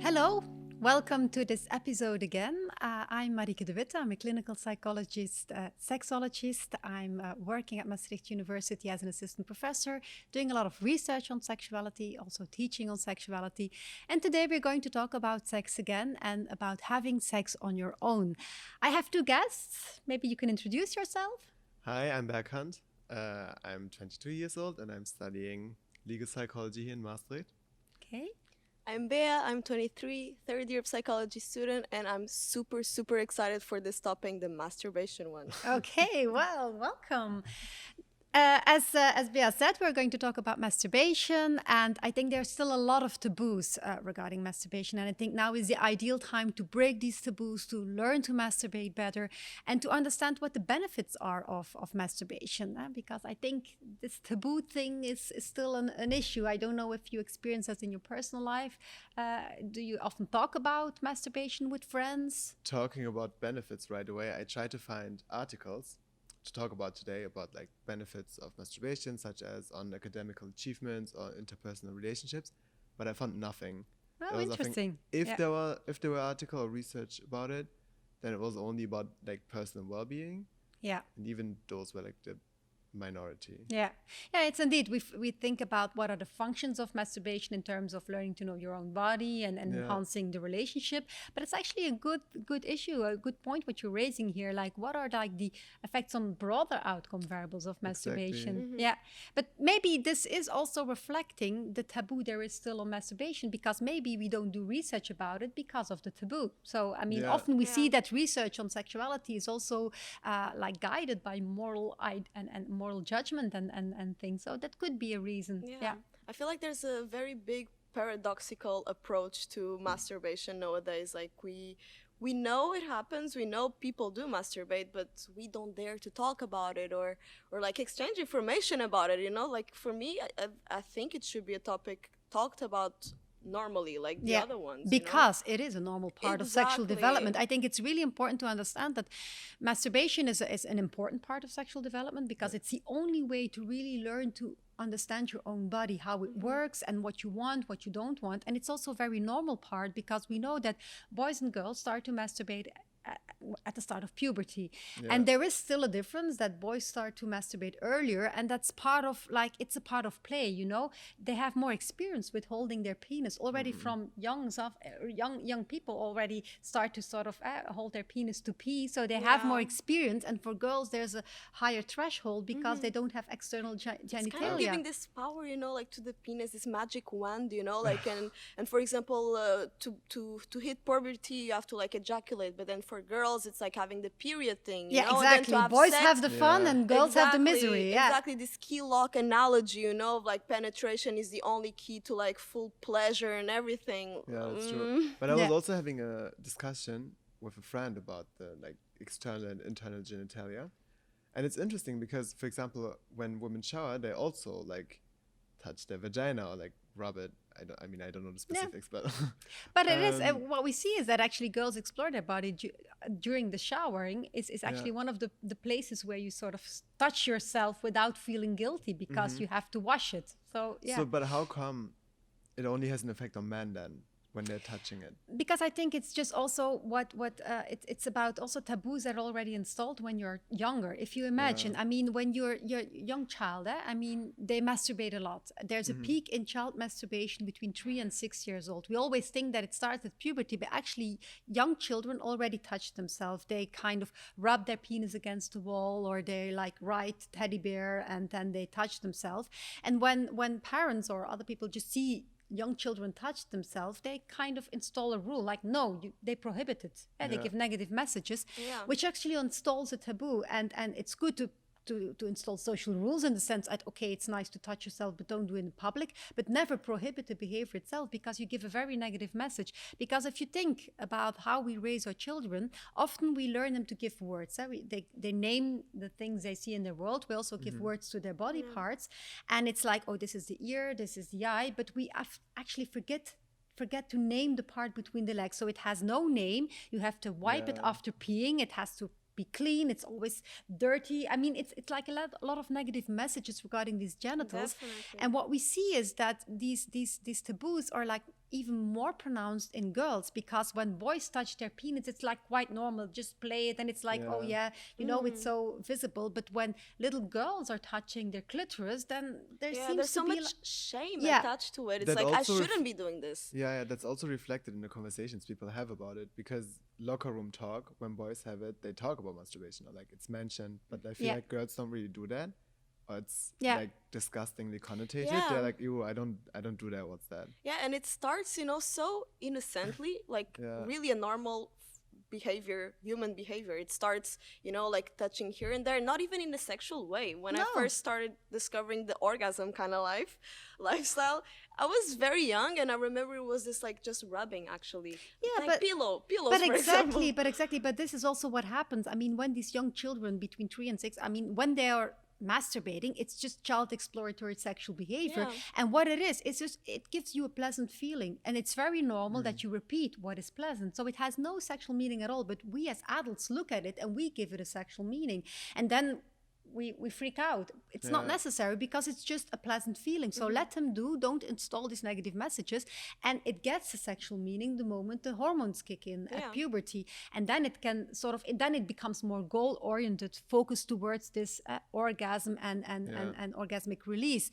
Hello, welcome to this episode again. I'm Marieke Dewitte. I'm a clinical psychologist, sexologist. I'm working at Maastricht University as an assistant professor, doing a lot of research on sexuality, also teaching on sexuality. And today we're going to talk about sex again and about having sex on your own. I have two guests. Maybe you can introduce yourself. Hi, I'm Berghand. I'm 22 years old and I'm studying legal psychology here in Maastricht. Okay. I'm Bea, I'm 23, third year psychology student, and I'm super excited for this topic, the masturbation one. Okay, well, welcome. As Bea said, we're going to talk about masturbation, and I think there's still a lot of taboos regarding masturbation, and I think now is the ideal time to break these taboos, to learn to masturbate better, and to understand what the benefits are of masturbation, because I think this taboo thing is still an issue. I don't know if you experience that in your personal life. Do you often talk about masturbation with friends? Talking about benefits right away, I try to find articles to talk about today about like benefits of masturbation, such as on academical achievements or interpersonal relationships, but I found nothing. Oh, interesting. If there were article or research about it, then it was only about like personal well-being. Yeah. And even those were like the minority. Yeah, it's indeed. We think about what are the functions of masturbation in terms of learning to know your own body and enhancing the relationship. But it's actually a good issue, a good point what you're raising here. Like, what are like the effects on broader outcome variables of masturbation? Exactly. Mm-hmm. Yeah, but maybe this is also reflecting the taboo there is still on masturbation, because maybe we don't do research about it because of the taboo. So I mean, often we see that research on sexuality is also like guided by moral and moral judgment and things. So that could be a reason. Yeah. I feel like there's a very big paradoxical approach to masturbation nowadays. Like we know it happens, we know people do masturbate, but we don't dare to talk about it or like exchange information about it, you know? Like for me, I think it should be a topic talked about normally, like the other ones, because it is a normal part of sexual development. I think it's really important to understand that masturbation is an important part of sexual development, because it's the only way to really learn to understand your own body, how it works and what you want, what you don't want. And it's also a very normal part, because we know that boys and girls start to masturbate at the start of puberty. And there is still a difference that boys start to masturbate earlier, and that's part of, like, it's a part of play, you know. They have more experience with holding their penis already from young people already start to sort of hold their penis to pee, so they have more experience. And for girls there's a higher threshold because they don't have external genitalia. It's kind of giving this power, you know, like to the penis, this magic wand, you know, like and for example to hit puberty you have to like ejaculate, but then for girls it's like having the period thing, you know? Exactly. Boys have the fun and girls have the misery. Exactly, this key lock analogy, you know, of like penetration is the only key to like full pleasure and everything. Yeah, that's true. But I was also having a discussion with a friend about the like external and internal genitalia, and it's interesting because, for example, when women shower, they also like touch their vagina or like rub it. I don't know the specifics, but it is what we see is that actually girls explore their body during the showering is actually one of the places where you sort of touch yourself without feeling guilty, because you have to wash it. So but how come it only has an effect on men then when they're touching it? Because I think it's just also it's about also taboos that are already installed when you're younger. If you imagine, I mean, when you're young child, I mean, they masturbate a lot. There's a peak in child masturbation between 3 and 6 years old. We always think that it starts at puberty, but actually young children already touch themselves. They kind of rub their penis against the wall, or they like write teddy bear and then they touch themselves. And when parents or other people just see young children touch themselves, they kind of install a rule like, no, they prohibit it. They give negative messages, which actually installs a taboo. And it's good to install social rules in the sense that, okay, it's nice to touch yourself, but don't do it in public, but never prohibit the behavior itself, because you give a very negative message. Because if you think about how we raise our children, often we learn them to give words. They name the things they see in their world. We also give words to their body parts. And it's like, oh, this is the ear, this is the eye, but we actually forget to name the part between the legs. So it has no name. You have to wipe it after peeing. It has to be clean. It's always dirty. I mean, it's like a lot of negative messages regarding these genitals. Definitely. And what we see is that these taboos are like even more pronounced in girls, because when boys touch their penis, it's like quite normal, just play it, and it's like, oh yeah, you know, it's so visible. But when little girls are touching their clitoris, then there seems there's to so be much shame attached to it. It's That like, I also shouldn't be doing this. Yeah, that's also reflected in the conversations people have about it, because locker room talk, when boys have it, they talk about masturbation, or like it's mentioned, but I feel like girls don't really do that, or it's like disgustingly connotated. They're like, ew, I don't do that, what's that? Yeah, and it starts, you know, so innocently, like really a normal behavior, human behavior. It starts, you know, like touching here and there, not even in a sexual way. When I first started discovering the orgasm kind of lifestyle, I was very young, and I remember it was this like just rubbing, actually. Yeah, like pillows, but this is also what happens. I mean, when these young children between 3 and 6, I mean, when they are masturbating, it's just child exploratory sexual behavior. And what it is, it's just, it gives you a pleasant feeling, and it's very normal that you repeat what is pleasant. So it has no sexual meaning at all, but we as adults look at it and we give it a sexual meaning, and then we freak out. It's not necessary, because it's just a pleasant feeling. So let them do, don't install these negative messages, and it gets a sexual meaning the moment the hormones kick in at puberty. And then it can sort of, then it becomes more goal oriented, focused towards this orgasm and orgasmic release.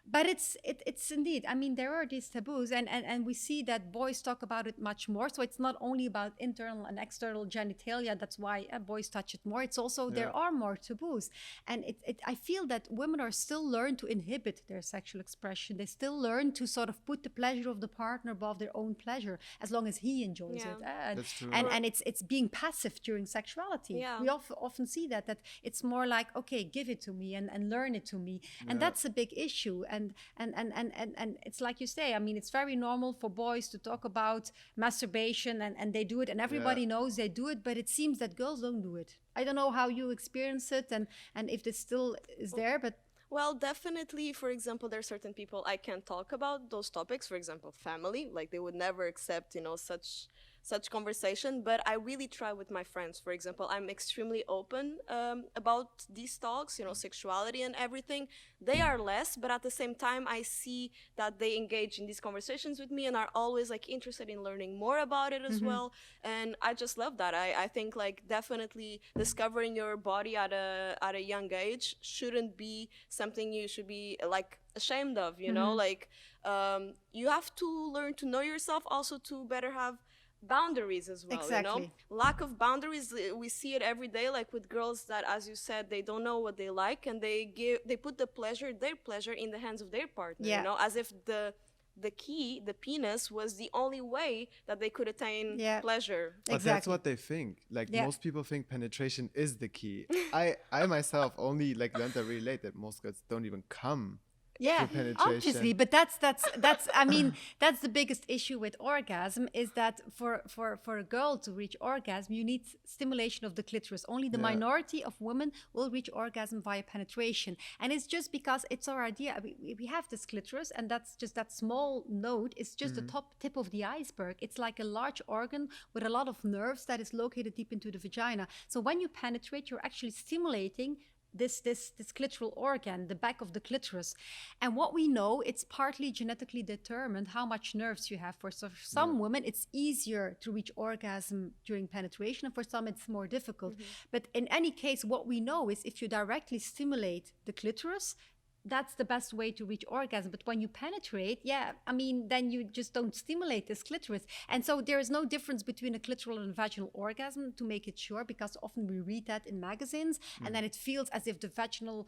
But it's indeed, I mean, there are these taboos, and we see that boys talk about it much more. So it's not only about internal and external genitalia, that's why boys touch it more. It's also, there are more taboos. And I feel that women are still learn to inhibit their sexual expression. They still learn to sort of put the pleasure of the partner above their own pleasure, as long as he enjoys it. That's true. And it's being passive during sexuality. We often see that it's more like, okay, give it to me and learn it to me. And that's a big issue. And it's like you say, I mean, it's very normal for boys to talk about masturbation, and they do it, and everybody knows they do it, but it seems that girls don't do it. I don't know how you experience it, and if this still is there, but... Well, definitely, for example, there are certain people I can't talk about those topics. For example, family, like they would never accept, you know, such conversation. But I really try with my friends. For example, I'm extremely open about these talks, you know, sexuality and everything. They are less, but at the same time, I see that they engage in these conversations with me and are always like interested in learning more about it as well. And I just love that. I think like definitely discovering your body at a young age shouldn't be something you should be like ashamed of, you know, like you have to learn to know yourself also to better have boundaries as well. You know, lack of boundaries, we see it every day, like with girls that, as you said, they don't know what they like, and they put their pleasure in the hands of their partner, you know, as if the penis was the only way that they could attain pleasure. But that's what they think. Like most people think penetration is the key. I myself only like learned that really late, that most girls don't even come. Obviously, but that's I mean, that's the biggest issue with orgasm, is that for a girl to reach orgasm, you need stimulation of the clitoris. Only the minority of women will reach orgasm via penetration, and it's just because it's our idea. We have this clitoris, and that's just that small node is just the top tip of the iceberg. It's like a large organ with a lot of nerves that is located deep into the vagina. So when you penetrate, you're actually stimulating this clitoral organ, the back of the clitoris. And what we know, it's partly genetically determined how much nerves you have. For some women, it's easier to reach orgasm during penetration, and for some, it's more difficult. But in any case, what we know is if you directly stimulate the clitoris, that's the best way to reach orgasm. But when you penetrate, I mean, then you just don't stimulate this clitoris. And so there is no difference between a clitoral and vaginal orgasm, to make it sure, because often we read that in magazines, and then it feels as if the vaginal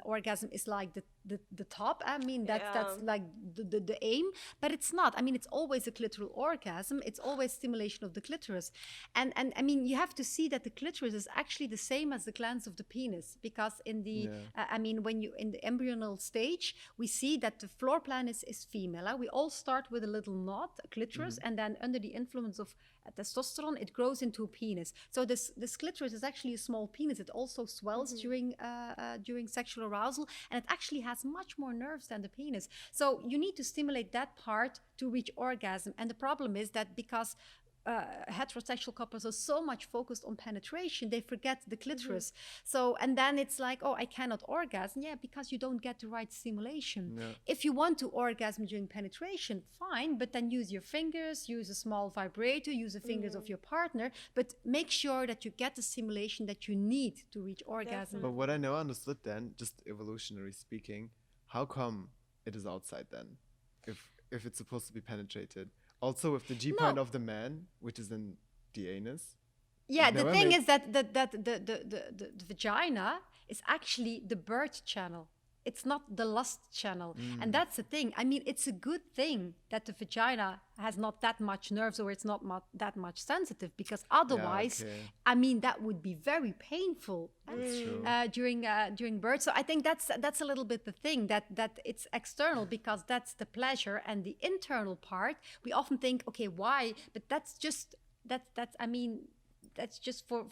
orgasm is like the top. I mean, that's like the aim, but it's not. I mean, it's always a clitoral orgasm. It's always stimulation of the clitoris. And I mean, you have to see that the clitoris is actually the same as the glans of the penis, because in the, I mean, when you, in the embryonal stage, we see that the floor plan is female. We all start with a little knot, a clitoris, and then under the influence of testosterone, it grows into a penis. So this clitoris is actually a small penis. It also swells during sexual arousal, and it actually has much more nerves than the penis. So you need to stimulate that part to reach orgasm. And the problem is that because heterosexual couples are so much focused on penetration, they forget the clitoris. So, and then it's like, oh, I cannot orgasm. Yeah, because you don't get the right stimulation. Yeah. If you want to orgasm during penetration, fine, but then use your fingers, use a small vibrator, use the fingers of your partner, but make sure that you get the stimulation that you need to reach orgasm. But what I never understood then, just evolutionary speaking, how come it is outside then, if it's supposed to be penetrated? Also with the G point of the man, which is in the anus. Yeah, the thing is that the vagina is actually the birth channel. It's not the lust channel. And that's the thing. I mean, it's a good thing that the vagina has not that much nerves, or it's not that much sensitive, because otherwise, I mean, that would be very painful during birth. So I think that's a little bit the thing, that it's external, because that's the pleasure, and the internal part, we often think, okay, why? But that's just, I mean, that's just for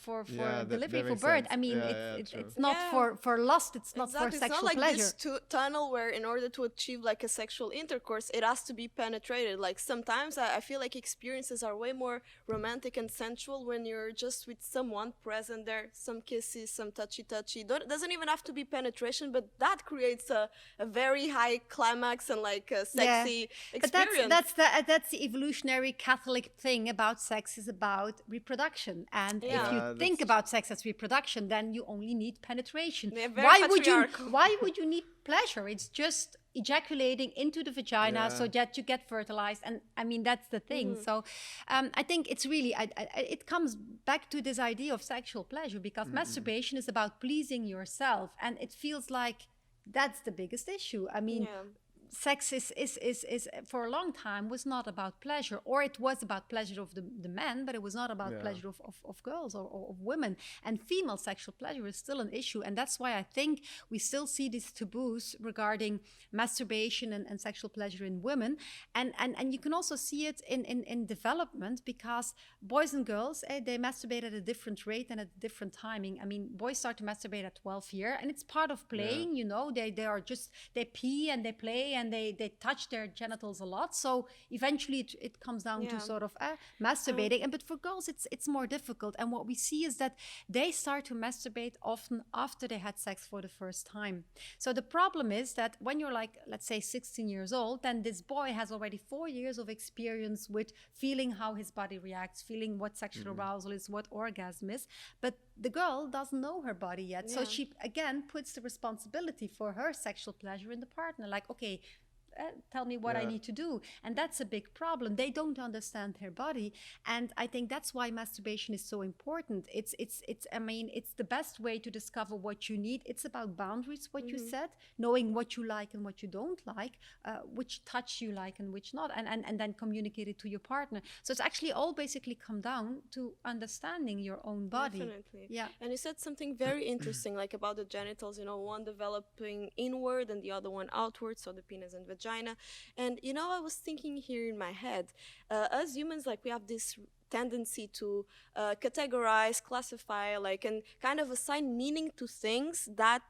delivery, for birth. I mean, it's not for lust. It's not for sexual it's not like pleasure. This tunnel where, in order to achieve like a sexual intercourse, it has to be penetrated. Like sometimes I feel like experiences are way more romantic and sensual when you're just with someone present there, some kisses, some touchy. Doesn't even have to be penetration, but that creates a very high climax and like a sexy experience. But that's the evolutionary Catholic thing about sex, is about reproduction. And if you think about sex as reproduction, then you only need penetration. Why would you need pleasure? It's just ejaculating into the vagina so that you get fertilized. And I mean, that's the thing. So I think it's really, it comes back to this idea of sexual pleasure, because masturbation is about pleasing yourself. And it feels like that's the biggest issue. I mean, sex is for a long time was not about pleasure, or it was about pleasure of the men, but it was not about pleasure of girls or of women. And female sexual pleasure is still an issue, and that's why I think we still see these taboos regarding masturbation and sexual pleasure in women. And you can also see it in development, because boys and girls, they masturbate at a different rate and at a different timing. I mean, boys start to masturbate at 12 years, and it's part of playing. You know, they pee and they play and they touch their genitals a lot. So eventually it comes down to sort of masturbating. But for girls, it's more difficult. And what we see is that they start to masturbate often after they had sex for the first time. So the problem is that when you're like, let's say 16 years old, then this boy has already 4 years of experience with feeling how his body reacts, feeling what sexual arousal is, what orgasm is. But the girl doesn't know her body yet. So she, again, puts the responsibility for her sexual pleasure in the partner. Like, okay, tell me what I need to do. And that's a big problem. They don't understand their body. And I think that's why masturbation is so important. It's I mean, it's the best way to discover what you need. It's about boundaries, what you said, knowing what you like and what you don't like, which touch you like and which not, and then communicate it to your partner. So it's actually all basically come down to understanding your own body. Definitely. Yeah. And you said something very interesting, like about the genitals, you know, one developing inward and the other one outward, so the penis and vagina. And you know, I was thinking here in my head, as humans, like, we have this tendency to categorize, classify, like, and kind of assign meaning to things that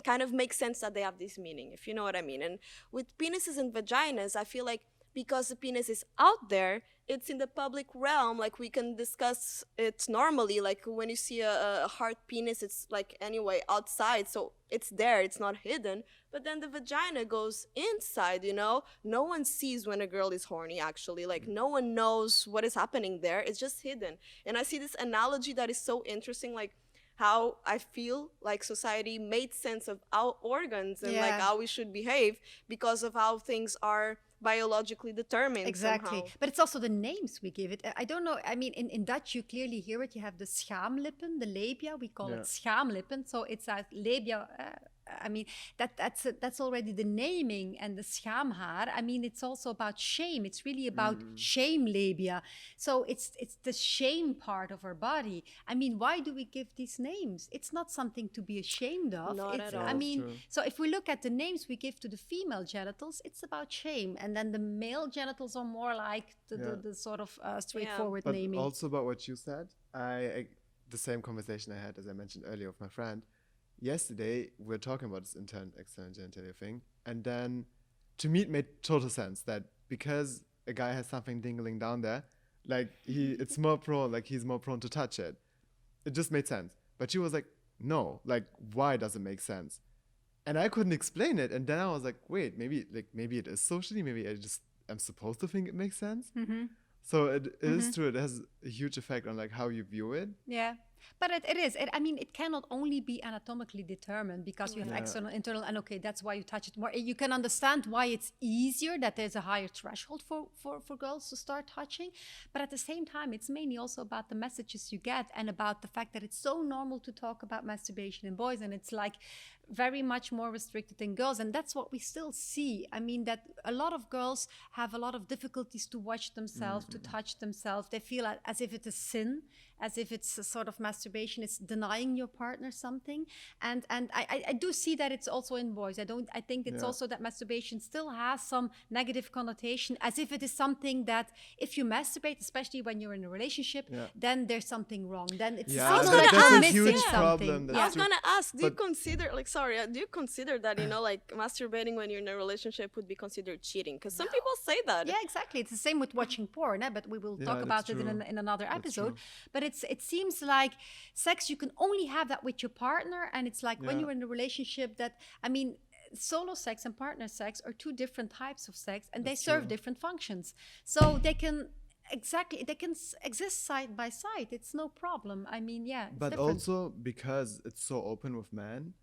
kind of make sense that they have this meaning, if you know what I mean. And with penises and vaginas, I feel like because the penis is out there, it's in the public realm, like we can discuss it normally. Like when you see a hard penis, it's like anyway outside, so it's there, it's not hidden. But then the vagina goes inside, you know, no one sees when a girl is horny, actually. Like no one knows what is happening there, it's just hidden. And I see this analogy that is so interesting, like how I feel like society made sense of our organs and like how we should behave because of how things are biologically determined. Exactly. Somehow. But it's also the names we give it. I don't know. I mean, in Dutch, you clearly hear it. You have the schaamlippen, the labia. We call it schaamlippen. So it's a labia. I mean, that's already the naming, and the schaamhaar. I mean, it's also about shame. It's really about shame labia. So it's the shame part of our body. I mean, why do we give these names? It's not something to be ashamed of. Not at all. I mean, so if we look at the names we give to the female genitals, it's about shame. And then the male genitals are more like the sort of straightforward but naming. Also about what you said, I the same conversation I had, as I mentioned earlier, with my friend. Yesterday, we were talking about this external genitalia thing, and then to me it made total sense that because a guy has something dingling down there, Like it's more prone, like he's more prone to touch it. It just made sense. But she was like, no, like why does it make sense? And I couldn't explain it. And then I was like, wait, maybe it is socially, maybe I'm supposed to think it makes sense. So it is true. It has a huge effect on like how you view it. Yeah. But it is. I mean, it cannot only be anatomically determined because you have external, internal, and okay, that's why you touch it more. You can understand why it's easier, that there's a higher threshold for girls to start touching. But at the same time, it's mainly also about the messages you get and about the fact that it's so normal to talk about masturbation in boys, and it's like very much more restricted in girls. And that's what we still see. I mean, that a lot of girls have a lot of difficulties to watch themselves, to touch themselves. They feel as if it's a sin, as if it's a sort of masturbation, it's denying your partner something. And I do see that it's also in boys. I think it's also that masturbation still has some negative connotation, as if it is something that if you masturbate, especially when you're in a relationship, then there's something wrong. Then it's that's a huge problem. I was gonna ask, do you consider that, you know, like masturbating when you're in a relationship would be considered cheating? Because some people say that. Yeah, exactly. It's the same with watching porn, but we will talk about it in another episode. But it seems like sex, you can only have that with your partner. And it's like when you're in a relationship that, I mean, solo sex and partner sex are two different types of sex, and they serve different functions. So they can exist side by side. It's no problem. I mean, but different. Also because it's so open with men,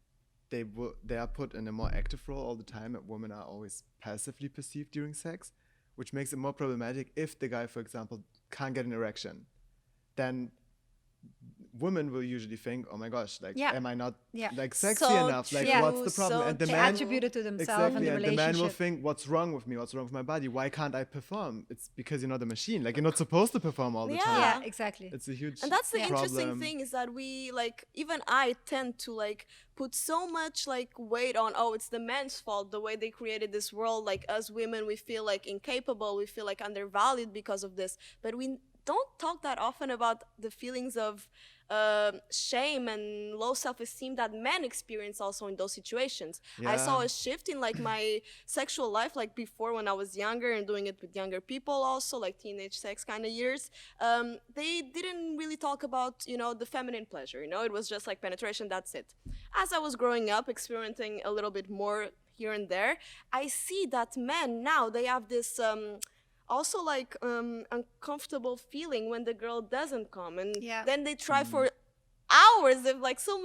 they are put in a more active role all the time, and women are always passively perceived during sex, which makes it more problematic. If the guy, for example, can't get an erection, then women will usually think, oh my gosh, like am I not like sexy enough? Like what's the problem? And the man attribute it to themselves and the relationship. The man will think, what's wrong with me? What's wrong with my body? Why can't I perform? It's because you're not a machine. Like you're not supposed to perform all the time. Yeah, exactly. It's a huge And that's the problem. interesting thing, is that we like, even I tend to like put so much like weight on, oh, it's the men's fault, the way they created this world. Like us women, we feel like incapable, we feel like undervalued because of this. But we don't talk that often about the feelings of shame and low self-esteem that men experience also in those situations. I saw a shift in like my sexual life, like before when I was younger and doing it with younger people also, like teenage sex kind of years. They didn't really talk about, you know, the feminine pleasure, you know, it was just like penetration, that's it. As I was growing up, experimenting a little bit more here and there, I see that men now, they have this also like uncomfortable feeling when the girl doesn't come, and then they try for hours, of like so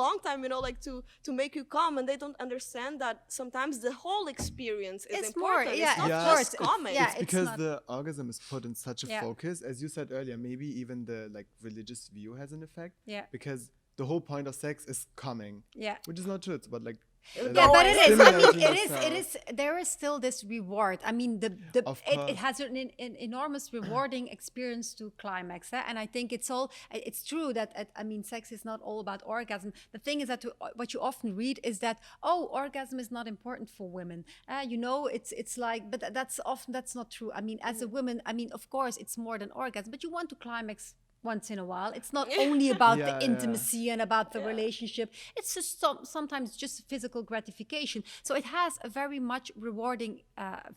long time, you know, like to make you come, and they don't understand that sometimes the whole experience is important. It's not just coming. It's because the orgasm is put in such a focus, as you said earlier. Maybe even the like religious view has an effect. Because the whole point of sex is coming. Which is not true. It's about like but it is. I mean, it is. There is still this reward. I mean, it has an enormous rewarding experience to climax, and I think it's true that I mean, sex is not all about orgasm. The thing is that what you often read is that orgasm is not important for women. You know, it's like, but that's not true. I mean, as a woman, I mean, of course, it's more than orgasm, but you want to climax once in a while. It's not only about the intimacy and about the relationship. It's just sometimes just physical gratification. So it has a very much rewarding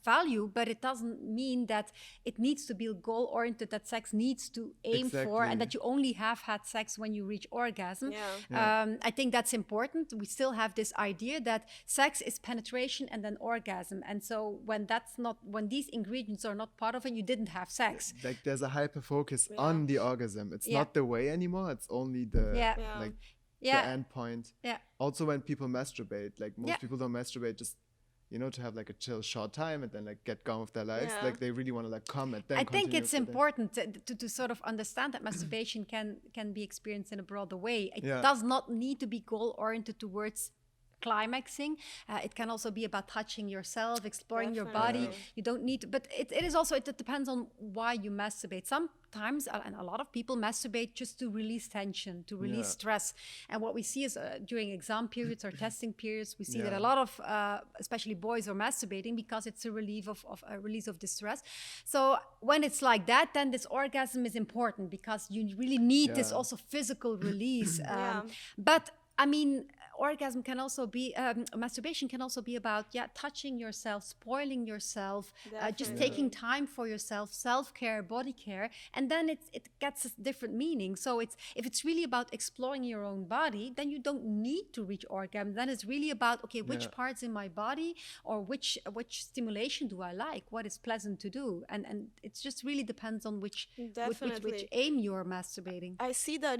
value, but it doesn't mean that it needs to be goal-oriented, that sex needs to aim for, and that you only have had sex when you reach orgasm. I think that's important. We still have this idea that sex is penetration and then orgasm. And so when these ingredients are not part of it, you didn't have sex. Like there's a hyper focus on the orgasm. It's not the way anymore. It's only the the end point. Also, when people masturbate, like most people don't masturbate just, you know, to have like a chill short time and then like get gone with their lives. Like they really want to like come and then I think it's important to sort of understand that masturbation can be experienced in a broader way. It does not need to be goal oriented towards climaxing. It can also be about touching yourself, exploring your body. You don't need to, but it is also, it depends on why you masturbate. Sometimes, and a lot of people masturbate just to release tension, to release stress. And what we see is during exam periods or testing periods, we see that a lot of, especially boys, are masturbating because it's a relief of a release of distress. So when it's like that, then this orgasm is important because you really need this also physical release. But I mean, orgasm can also be, masturbation can also be about, touching yourself, spoiling yourself, just taking time for yourself, self-care, body care. And then it gets a different meaning. So if it's really about exploring your own body, then you don't need to reach orgasm. Then it's really about, okay, which parts in my body or which stimulation do I like? What is pleasant to do? And it just really depends on which aim you're masturbating. I see that,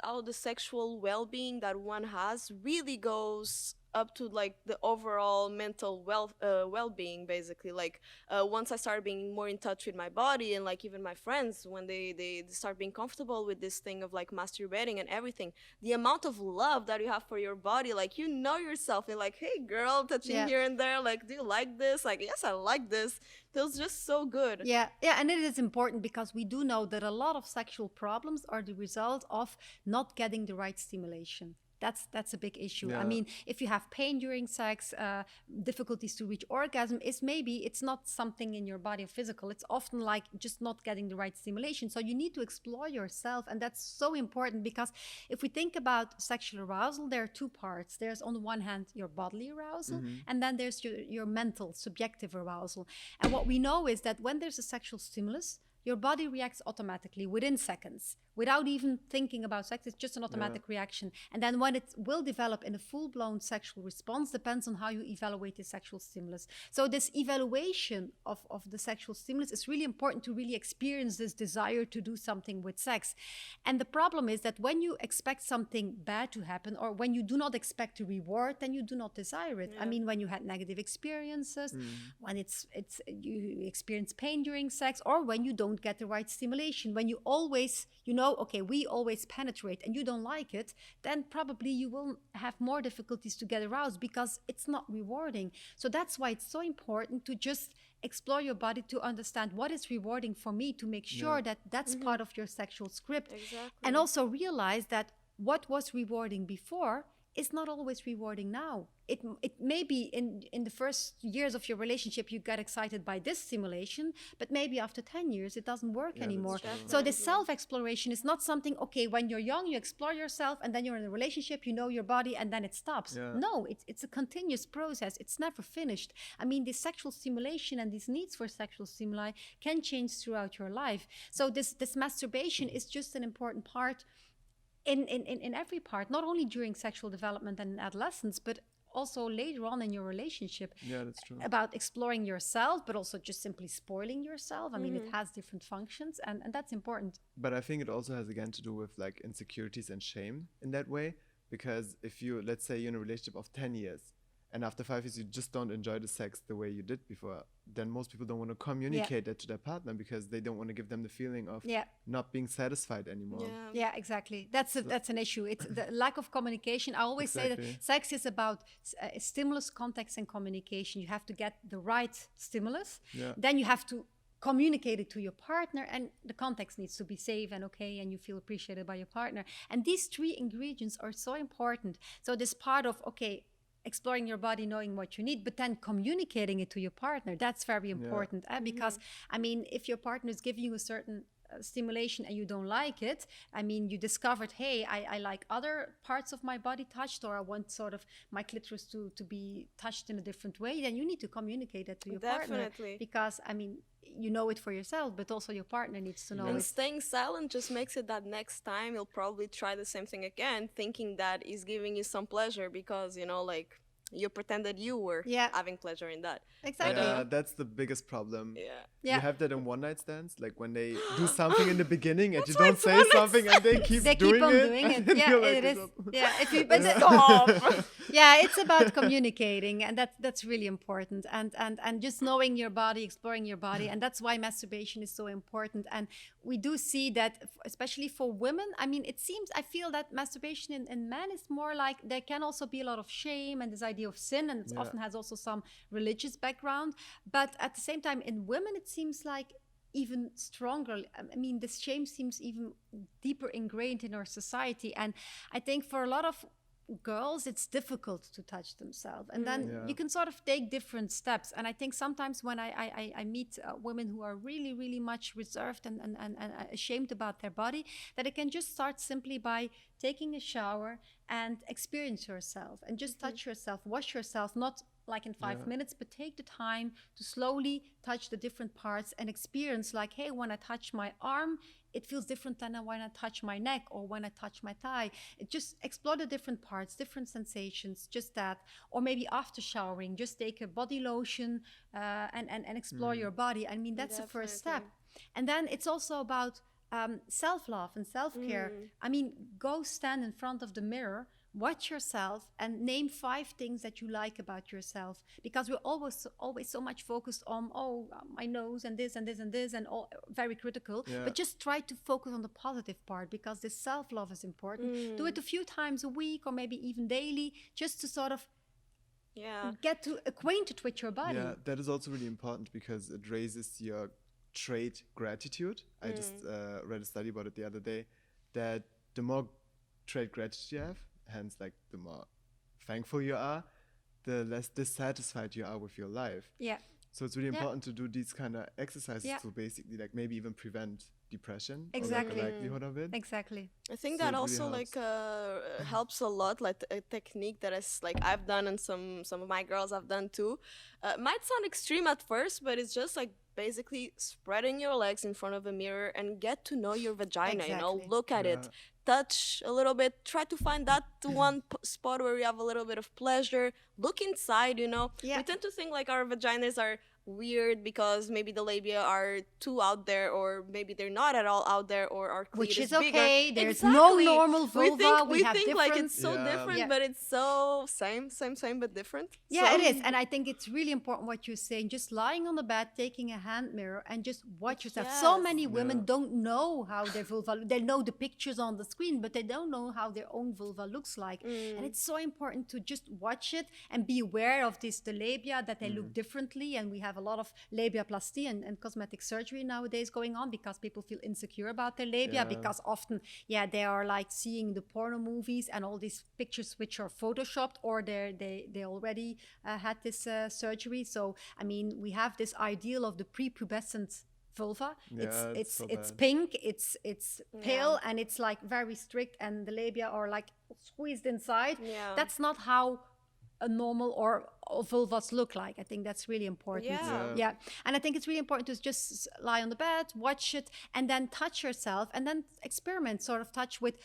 how the sexual well-being that one has really goes up to like the overall mental well-being, basically. Like once I started being more in touch with my body, and like even my friends, when they start being comfortable with this thing of like masturbating and everything, the amount of love that you have for your body, like yourself, you're like, hey girl, touching here and there, like, do you like this? Like, yes, I like this. Feels just so good. Yeah, and it is important because we do know that a lot of sexual problems are the result of not getting the right stimulation. That's a big issue. I mean, if you have pain during sex, difficulties to reach orgasm, it's not something in your body or physical. It's often like just not getting the right stimulation. So you need to explore yourself, and that's so important, because if we think about sexual arousal, there are two parts. There's on the one hand your bodily arousal, and then there's your mental, subjective arousal. And what we know is that when there's a sexual stimulus, your body reacts automatically within seconds without even thinking about sex. It's just an automatic reaction. And then when it will develop in a full-blown sexual response depends on how you evaluate the sexual stimulus. So this evaluation of the sexual stimulus is really important to really experience this desire to do something with sex. And the problem is that when you expect something bad to happen, or when you do not expect a reward, then you do not desire it. I mean, when you had negative experiences, when you experience pain during sex, or when you don't get the right stimulation, when you always, okay, we always penetrate and you don't like it, then probably you will have more difficulties to get aroused because it's not rewarding. So that's why it's so important to just explore your body, to understand what is rewarding for me, to make sure that that's part of your sexual script. Exactly. And also realize that what was rewarding before is not always rewarding now. It may be in the first years of your relationship you got excited by this stimulation, but maybe after 10 years it doesn't work anymore. So this self-exploration is not something, okay, when you're young you explore yourself and then you're in a relationship, you know your body, and then it stops. No, it's a continuous process. It's never finished. I mean, this sexual stimulation and these needs for sexual stimuli can change throughout your life. So this masturbation is just an important part in every part, not only during sexual development and adolescence, but also later on in your relationship. Yeah, that's true. About exploring yourself, but also just simply spoiling yourself. I mean, it has different functions, and that's important. But I think it also has, again, to do with like insecurities and shame in that way. Because if you, let's say you're in a relationship of 10 years, and after 5 years you just don't enjoy the sex the way you did before, then most people don't want to communicate that to their partner, because they don't want to give them the feeling of not being satisfied anymore. Yeah, exactly. That's an issue. It's the lack of communication. I always say that sex is about stimulus, context, and communication. You have to get the right stimulus. Then you have to communicate it to your partner, and the context needs to be safe and okay, and you feel appreciated by your partner. And these three ingredients are so important. So this part of, okay, exploring your body, knowing what you need, but then communicating it to your partner, that's very important. Because I mean, if your partner is giving you a certain stimulation and you don't like it, I mean, you discovered, hey, I like other parts of my body touched, or I want sort of my clitoris to be touched in a different way, then you need to communicate that to your partner. Because I mean, you know it for yourself, but also your partner needs to know it. And staying silent just makes it that next time you'll probably try the same thing again, thinking that is giving you some pleasure, because like you pretended you were having pleasure in that. Exactly. Yeah, that's the biggest problem. Yeah. You have that in one night stands, like when they do something in the beginning and you don't say something and they keep doing it. Yeah, like, it is. Yeah, if you it's about communicating, and that's really important. And just knowing your body, exploring your body, and that's why masturbation is so important. And we do see that, especially for women. I mean, I feel that masturbation in men is more like, there can also be a lot of shame and this idea of sin, and it often has also some religious background. But at the same time, in women, it seems like even stronger. I mean, this shame seems even deeper ingrained in our society. And I think for a lot of girls, it's difficult to touch themselves, and then you can sort of take different steps. And I think sometimes when I meet women who are really, really much reserved and ashamed about their body, that it can just start simply by taking a shower and experience yourself and just touch yourself, wash yourself, not like in 5 minutes, but take the time to slowly touch the different parts and experience, like, hey, when I touch my arm, it feels different than when I touch my neck or when I touch my thigh. It just explore the different parts, different sensations, just that. Or maybe after showering, just take a body lotion and explore your body. I mean, that's the first step. And then it's also about self-love and self-care. I mean, go stand in front of the mirror, watch yourself, and name 5 things that you like about yourself, because we're always so much focused on my nose and this and this and this, and all very critical. But just try to focus on the positive part, because this self-love is important. Do it a few times a week or maybe even daily, just to sort of get to acquainted with your body. Yeah, that is also really important because it raises your trait gratitude. I just read a study about it the other day, that the more trait gratitude you have, hence like the more thankful you are, the less dissatisfied you are with your life. So it's really important to do these kind of exercises to basically like maybe even prevent depression, or like a likelihood of it. I think that also really helps a lot, like a technique that is like I've done and some of my girls have done too. Might sound extreme at first, but it's just like basically spreading your legs in front of a mirror and get to know your vagina, you know, look at it, touch a little bit, try to find that one spot where you have a little bit of pleasure, look inside, you know. We tend to think like our vaginas are weird because maybe the labia are too out there, or maybe they're not at all out there, or our clit which is bigger. Okay, there's no normal vulva. We think like it's so different, but it's so same but different. It is. And I think it's really important what you're saying, just lying on the bed, taking a hand mirror and just watch yourself. So many women don't know how their vulva, they know the pictures on the screen, but they don't know how their own vulva looks like. And it's so important to just watch it and be aware of the labia, that they look differently. And we have a lot of labiaplasty and cosmetic surgery nowadays going on, because people feel insecure about their labia, because often they are like seeing the porno movies and all these pictures which are photoshopped, or they already had this surgery. So I mean, we have this ideal of the prepubescent vulva. It's pink, it's pale, and it's like very strict, and the labia are like squeezed inside. That's not how a normal or vulvas look like. I think that's really important. And I think it's really important to just lie on the bed, watch it, and then touch yourself, and then experiment, sort of touch with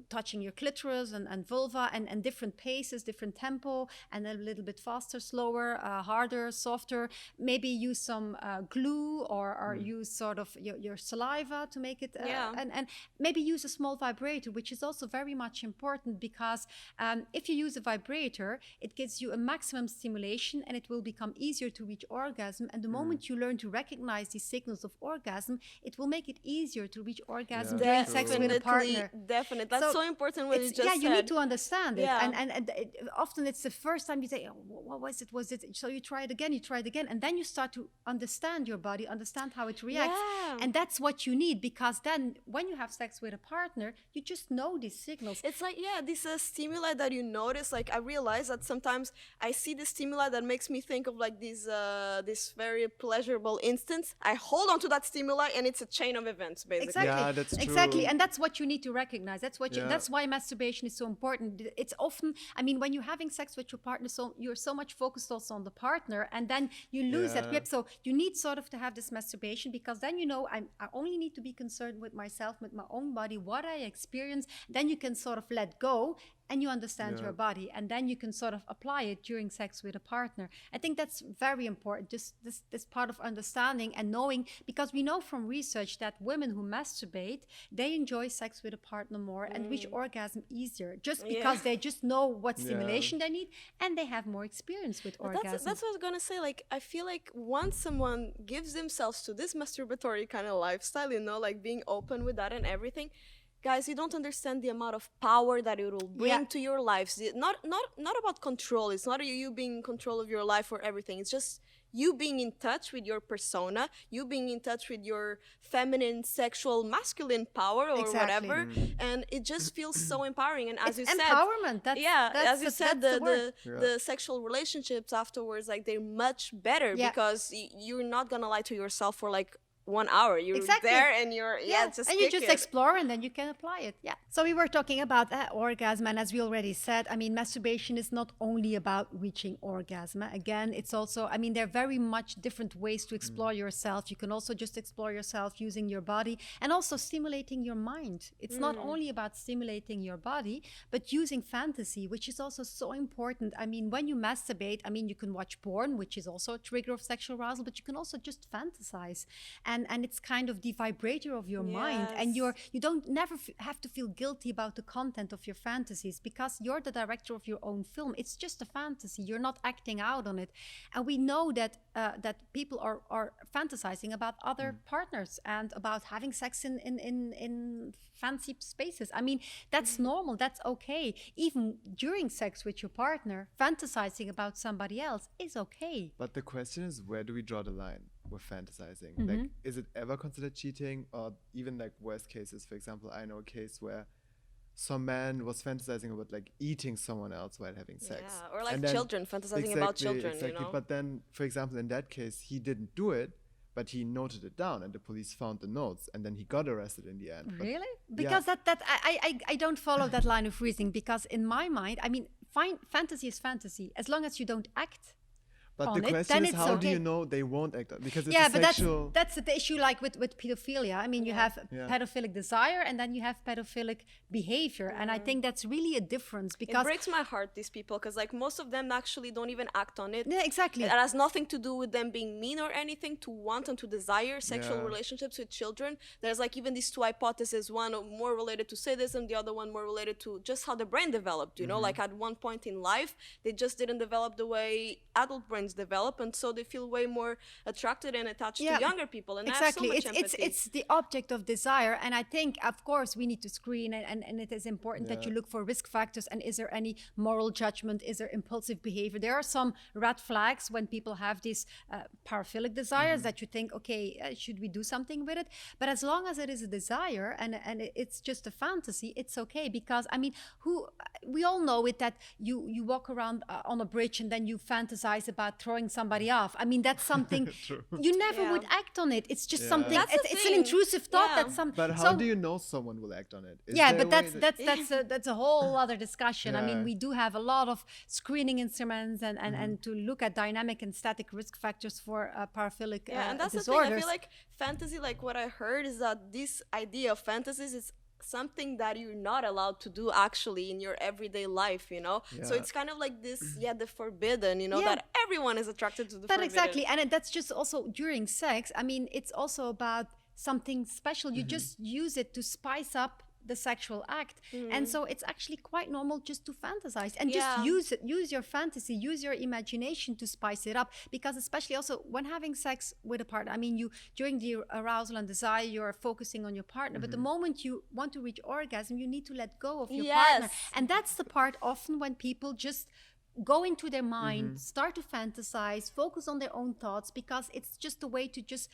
touching your clitoris and vulva, and different paces, different tempo, and a little bit faster, slower, harder, softer. Maybe use some glue or use sort of your saliva to make it and maybe use a small vibrator, which is also very much important, because if you use a vibrator, it gives you a maximum stimulation, and it will become easier to reach orgasm. And the moment you learn to recognize these signals of orgasm, it will make it easier to reach orgasm during sex with a partner. Definitely. That's so important what you just said. You need to understand it. And often it's the first time you say, what was it? So you try it again, and then you start to understand your body, understand how it reacts. And that's what you need, because then when you have sex with a partner, you just know these signals. It's like, this stimuli that you notice. Like, I realize that sometimes I see the stimuli that makes me think of like this very pleasurable instance. I hold on to that stimuli, and it's a chain of events, basically. Exactly. Yeah, that's true. Exactly. And that's what you need to recognize. That's what that's why masturbation is so important. It's often, I mean, when you're having sex with your partner, so you're so much focused also on the partner, and then you lose that grip. So you need sort of to have this masturbation, because then you know I only need to be concerned with myself, with my own body, what I experience. Then you can sort of let go, and you understand your body, and then you can sort of apply it during sex with a partner. I think that's very important, just this part of understanding and knowing, because we know from research that women who masturbate, they enjoy sex with a partner more and reach orgasm easier, just because they just know what stimulation they need, and they have more experience with orgasm. That's what I was gonna say. Like, I feel like once someone gives themselves to this masturbatory kind of lifestyle, you know, like being open with that and everything, guys, you don't understand the amount of power that it will bring to your lives. Not about control. It's not you being in control of your life or everything. It's just you being in touch with your persona, you being in touch with your feminine, sexual, masculine power or whatever, and it just feels so empowering. And as it's you said, empowerment. as you said, the sexual relationships afterwards, like they're much better because you're not gonna lie to yourself for like 1 hour. You're there and you're just and you just explore and then you can apply it. So we were talking about orgasm, and as we already said, I mean, masturbation is not only about reaching orgasm. Again, it's also, I mean, there are very much different ways to explore yourself. You can also just explore yourself using your body and also stimulating your mind. It's not only about stimulating your body, but using fantasy, which is also so important. I mean, when you masturbate, I mean, you can watch porn, which is also a trigger of sexual arousal, but you can also just fantasize. And it's kind of the vibrator of your mind, and you don't never have to feel guilty about the content of your fantasies, because you're the director of your own film. It's just a fantasy. You're not acting out on it. And we know that that people are fantasizing about other partners and about having sex in fancy spaces. I mean, that's normal. That's okay. Even during sex with your partner, fantasizing about somebody else is okay. But the question is, where do we draw the line with fantasizing? Like, is it ever considered cheating? Or even like worst cases, for example, I know a case where some man was fantasizing about like eating someone else while having sex. Or like children, fantasizing about children, you know? But then, for example, in that case, he didn't do it, but he noted it down, and the police found the notes, and then he got arrested in the end. Really? Because I don't follow that line of reasoning, because in my mind, I mean, fantasy is fantasy. As long as you don't act But the question is, how do you know they won't act on? Because it's a sexual... that's the issue, like with pedophilia. I mean, you have pedophilic desire, and then you have pedophilic behavior. And I think that's really a difference, because... It breaks my heart, these people, because like most of them actually don't even act on it. Yeah, exactly. It has nothing to do with them being mean or anything, to want and to desire sexual relationships with children. There's like even these two hypotheses, one more related to sadism, the other one more related to just how the brain developed, you know? Like at one point in life, they just didn't develop the way adult brains develop, and so they feel way more attracted and attached to younger people. And exactly, I have so much empathy. It's the object of desire, and I think, of course, we need to screen, and it is important that you look for risk factors, and is there any moral judgment, is there impulsive behavior. There are some red flags when people have these paraphilic desires that you think, okay, should we do something with it? But as long as it is a desire and it's just a fantasy, it's okay. Because I mean, we all know it, that you walk around on a bridge and then you fantasize about throwing somebody off. I mean, that's something you never would act on it. It's just something. It's an intrusive thought. That's some. But how do you know someone will act on it? But that's a whole other discussion. I mean, we do have a lot of screening instruments and to look at dynamic and static risk factors for paraphilic and that's disorders. The thing. I feel like fantasy, like what I heard is that this idea of fantasies is something that you're not allowed to do actually in your everyday life, you know? So it's kind of like this, the forbidden, you know, that everyone is attracted to the forbidden. Exactly. And that's just also during sex. I mean, it's also about something special. You just use it to spice up the sexual act. And so it's actually quite normal just to fantasize and just use your fantasy, use your imagination to spice it up. Because especially also when having sex with a partner, I mean, you during the arousal and desire, you're focusing on your partner, but the moment you want to reach orgasm, you need to let go of your partner. And that's the part often when people just go into their mind, start to fantasize, focus on their own thoughts, because it's just a way to just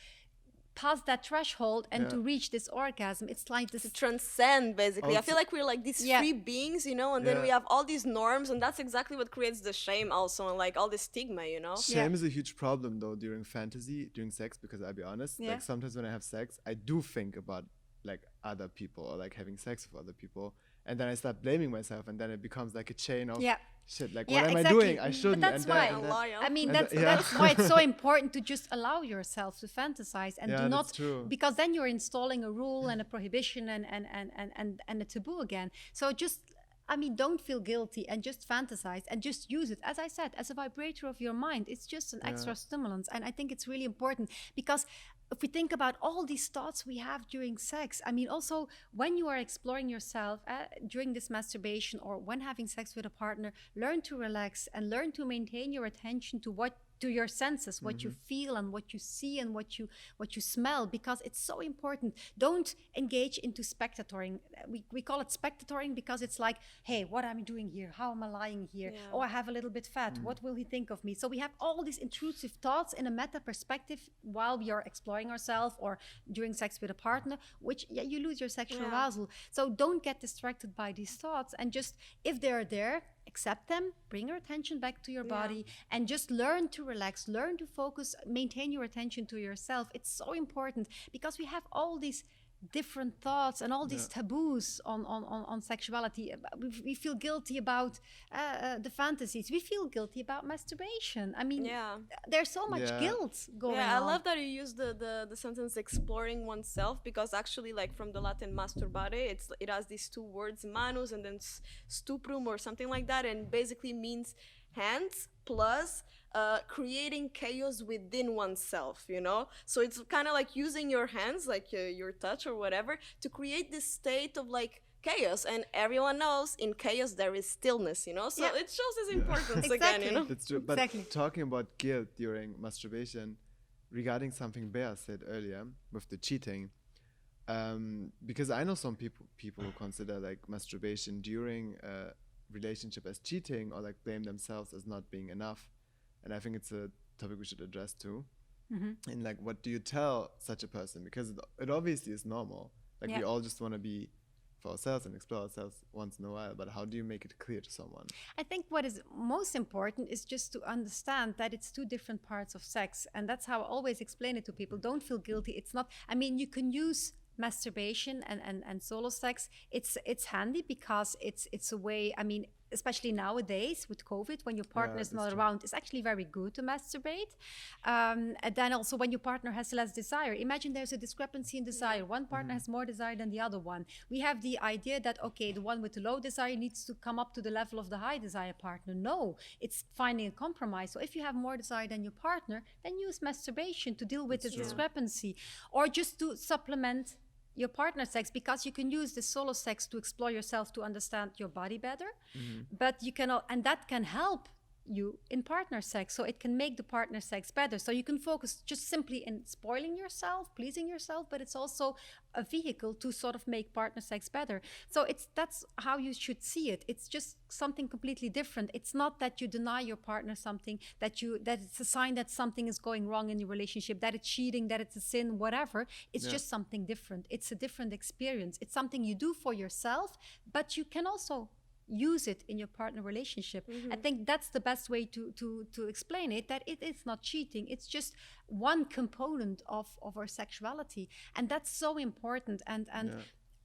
pass that threshold and to reach this orgasm. It's like this, to transcend, basically. I feel like we're like these free beings, you know, and then we have all these norms, and that's exactly what creates the shame also, and like all this stigma, you know. Shame is a huge problem though during sex, because I'll be honest, like sometimes when I have sex, I do think about like other people or like having sex with other people, and then I start blaming myself, and then it becomes like a chain of shit, like what am I doing? I shouldn't. But that's why I mean, that's why it's so important to just allow yourself to fantasize and do not, because then you're installing a rule and a prohibition and a taboo again. So just, I mean, don't feel guilty and just fantasize and just use it, as I said, as a vibrator of your mind. It's just an extra stimulant. And I think it's really important, because if we think about all these thoughts we have during sex, I mean, also when you are exploring yourself during this masturbation or when having sex with a partner, learn to relax and learn to maintain your attention to what to your senses, what you feel and what you see and what you smell, because it's so important. Don't engage into spectatoring. We call it spectatoring because it's like, hey, what am I doing here? How am I lying here? Yeah. Oh, I have a little bit fat. What will he think of me? So we have all these intrusive thoughts in a meta perspective while we are exploring ourselves or during sex with a partner, which you lose your sexual arousal. So don't get distracted by these thoughts, and just, if they're there, accept them, bring your attention back to your body, and just learn to relax, learn to focus, maintain your attention to yourself. It's so important because we have all these different thoughts and all these taboos on sexuality. We feel guilty about the fantasies. We feel guilty about masturbation. I mean, there's so much guilt going on. I love that you use the sentence exploring oneself, because actually, like, from the Latin masturbare, it has these two words, manus and then stuprum or something like that, and basically means hands plus creating chaos within oneself, you know? So it's kind of like using your hands, like your touch or whatever, to create this state of like chaos. And everyone knows in chaos there is stillness, you know? So it shows its importance again, you know? It's true. But talking about guilt during masturbation, regarding something Bea said earlier with the cheating, because I know some people who consider like masturbation during a relationship as cheating, or like blame themselves as not being enough. And I think it's a topic we should address too. And like, what do you tell such a person? Because it obviously is normal. Like we all just want to be for ourselves and explore ourselves once in a while. But how do you make it clear to someone? I think what is most important is just to understand that it's two different parts of sex. And that's how I always explain it to people. Don't feel guilty. It's not, I mean, you can use masturbation and solo sex. It's handy because it's a way, I mean, especially nowadays with COVID, when your partner is not around, it's actually very good to masturbate. And then also when your partner has less desire, imagine there's a discrepancy in desire. One partner has more desire than the other one. We have the idea that, okay, the one with the low desire needs to come up to the level of the high desire partner. No, it's finding a compromise. So if you have more desire than your partner, then use masturbation to deal with this discrepancy, or just to supplement your partner sex, because you can use the solo sex to explore yourself, to understand your body better, but you can, and that can help you in partner sex, so it can make the partner sex better. So you can focus just simply in spoiling yourself, pleasing yourself, but it's also a vehicle to sort of make partner sex better. So that's how you should see it. It's just something completely different. It's not that you deny your partner something, that it's a sign that something is going wrong in your relationship, that it's cheating, that it's a sin, whatever. It's just something different. It's a different experience. It's something you do for yourself, but you can also use it in your partner relationship. I think that's the best way to explain it, that it is not cheating. It's just one component of our sexuality, and that's so important. And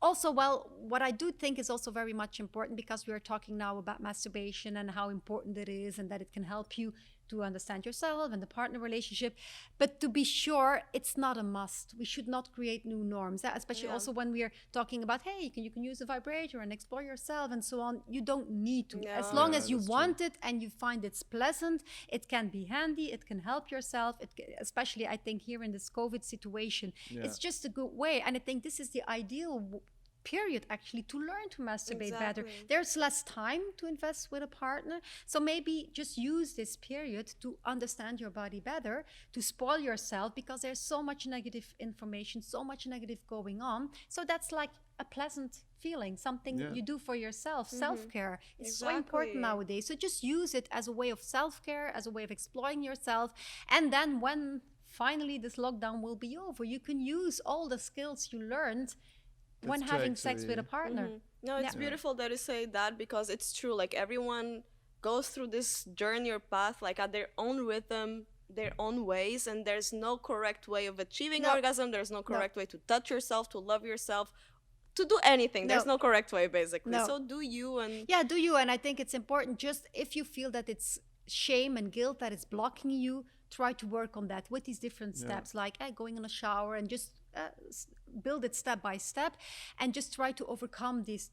also, well, what I do think is also very much important, because we are talking now about masturbation and how important it is, and that it can help you to understand yourself and the partner relationship. But to be sure, it's not a must. We should not create new norms, especially also when we are talking about, hey, you can use a vibrator and explore yourself and so on. You don't need to. As long as you want it and you find it's pleasant, it can be handy, it can help yourself. Especially, I think, here in this COVID situation, it's just a good way. And I think this is the ideal period actually to learn to masturbate better. There's less time to invest with a partner, so maybe just use this period to understand your body better, to spoil yourself, because there's so much negative information, so much negative going on. So that's like a pleasant feeling, something you do for yourself. Self-care is so important nowadays. So just use it as a way of self-care, as a way of exploring yourself. And then when finally this lockdown will be over, you can use all the skills you learned when having sex with a partner. No, it's beautiful that you say that, because it's true. Like, everyone goes through this journey or path, like, at their own rhythm, their own ways, and there's no correct way of achieving orgasm. There's no correct way to touch yourself, to love yourself, to do anything. There's no correct way, basically. So do you. And do you. And I think it's important, just if you feel that it's shame and guilt that is blocking you, try to work on that with these different steps, like going in a shower, and just build it step by step, and just try to overcome these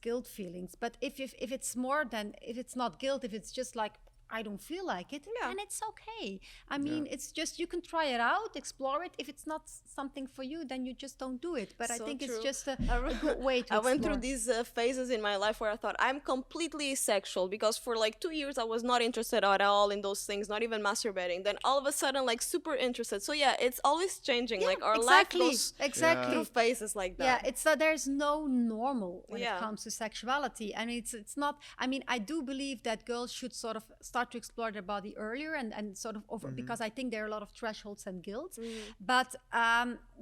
guilt feelings. But if it's more than, if it's not guilt, if it's just like, I don't feel like it, Yeah. and it's okay. I mean, it's just, you can try it out, explore it. If it's not something for you, then you just don't do it. But I So think true. it's just a good way to I went through explore. these phases in my life where I thought I'm completely asexual, because for like 2 years I was not interested at all in those things, not even masturbating. Then all of a sudden, like, super interested. So yeah, it's always changing. Yeah, like our exactly, life goes exactly. through phases like that. Yeah, it's that there's no normal when Yeah. it comes to sexuality. I mean, it's not. I mean, I do believe that girls should sort of start to explore their body earlier and sort of over, because I think there are a lot of thresholds and guilt. But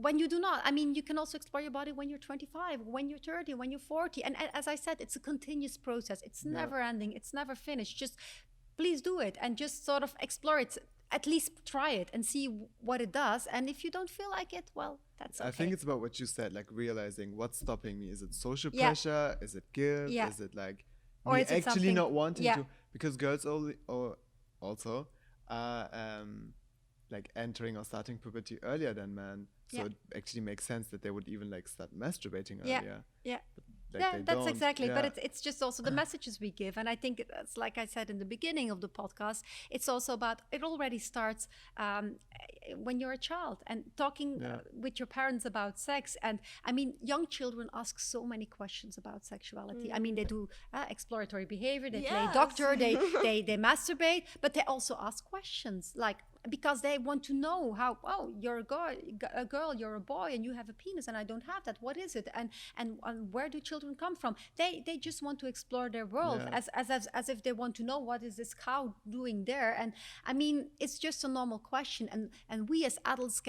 when you do not, I mean, you can also explore your body when you're 25, when you're 30, when you're 40, and as I said, it's a continuous process. It's never ending. It's never finished. Just please do it and just sort of explore it. At least try it and see what it does. And if you don't feel like it, well, that's okay. I think it's about what you said, like realizing what's stopping me. Is it social Yeah. pressure? Is it guilt? Yeah. Is it like Or me is it actually something- not wanting Yeah. to? Because girls also are like entering or starting puberty earlier than men. So Yeah. it actually makes sense that they would even like start masturbating Yeah. earlier. Yeah. Like Yeah, they that's don't. exactly. Yeah. But it's just also the messages we give, and I think it's like I said in the beginning of the podcast. It's also about, it already starts when you're a child and talking with your parents about sex. And I mean, young children ask so many questions about sexuality. I mean, they do exploratory behavior. They play Yes. doctor. They masturbate, but they also ask questions like, because they want to know how, oh, you're a girl, you're a boy, and you have a penis, and I don't have that. What is it? And where do children come from? They just want to explore their world as if they want to know, what is this cow doing there? And I mean, it's just a normal question. And we as adults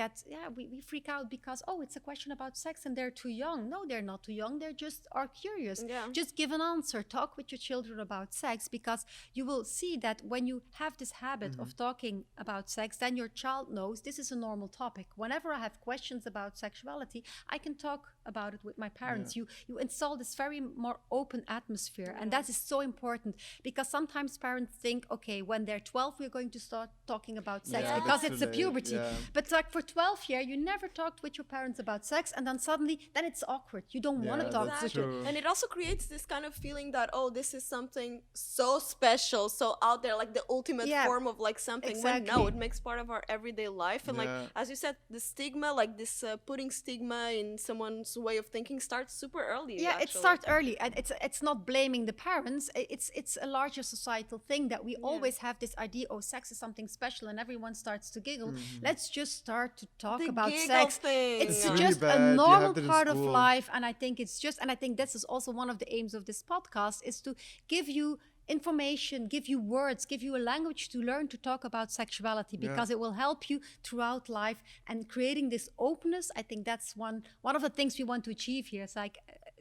we freak out because, oh, it's a question about sex and they're too young. No, they're not too young. They just are curious. Yeah. Just give an answer. Talk with your children about sex, because you will see that when you have this habit of talking about sex, then your child knows this is a normal topic. Whenever I have questions about sexuality, I can talk about it with my parents. You install this very more open atmosphere, and that is so important, because sometimes parents think, okay, when they're 12 we're going to start talking about sex because that's it's too a late. puberty. Yeah. But like for 12 years you never talked with your parents about sex, and then suddenly then it's awkward. You don't want to Yeah, talk that's with true. And it also creates this kind of feeling that, oh, this is something so special, so out there, like the ultimate form of like something. When no, Exactly. it makes part of our everyday life. And like, as you said, the stigma, like this putting stigma in someone's way of thinking starts super early. Yeah, actually. it starts early, and it's not blaming the parents. It's a larger societal thing that we always have this idea, oh, sex is something special, and everyone starts to giggle. Let's just start to talk The about giggle sex. thing. It's It's really just bad. a You normal have that in part of school. life, and I think this is also one of the aims of this podcast, is to give you information, give you words, give you a language to learn to talk about sexuality, because it will help you throughout life. And creating this openness, I think that's one of the things we want to achieve here. It's like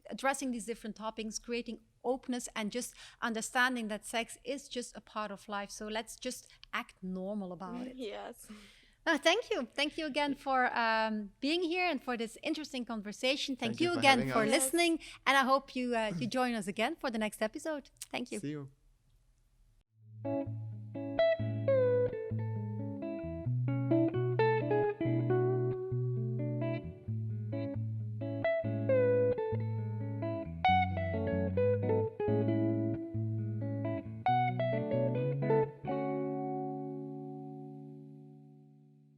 addressing these different topics, creating openness, and just understanding that sex is just a part of life. So let's just act normal about it. Yes. Thank you again for being here and for this interesting conversation. Thank you you for again having for us. listening, and I hope you join us again for the next episode. Thank you. See you.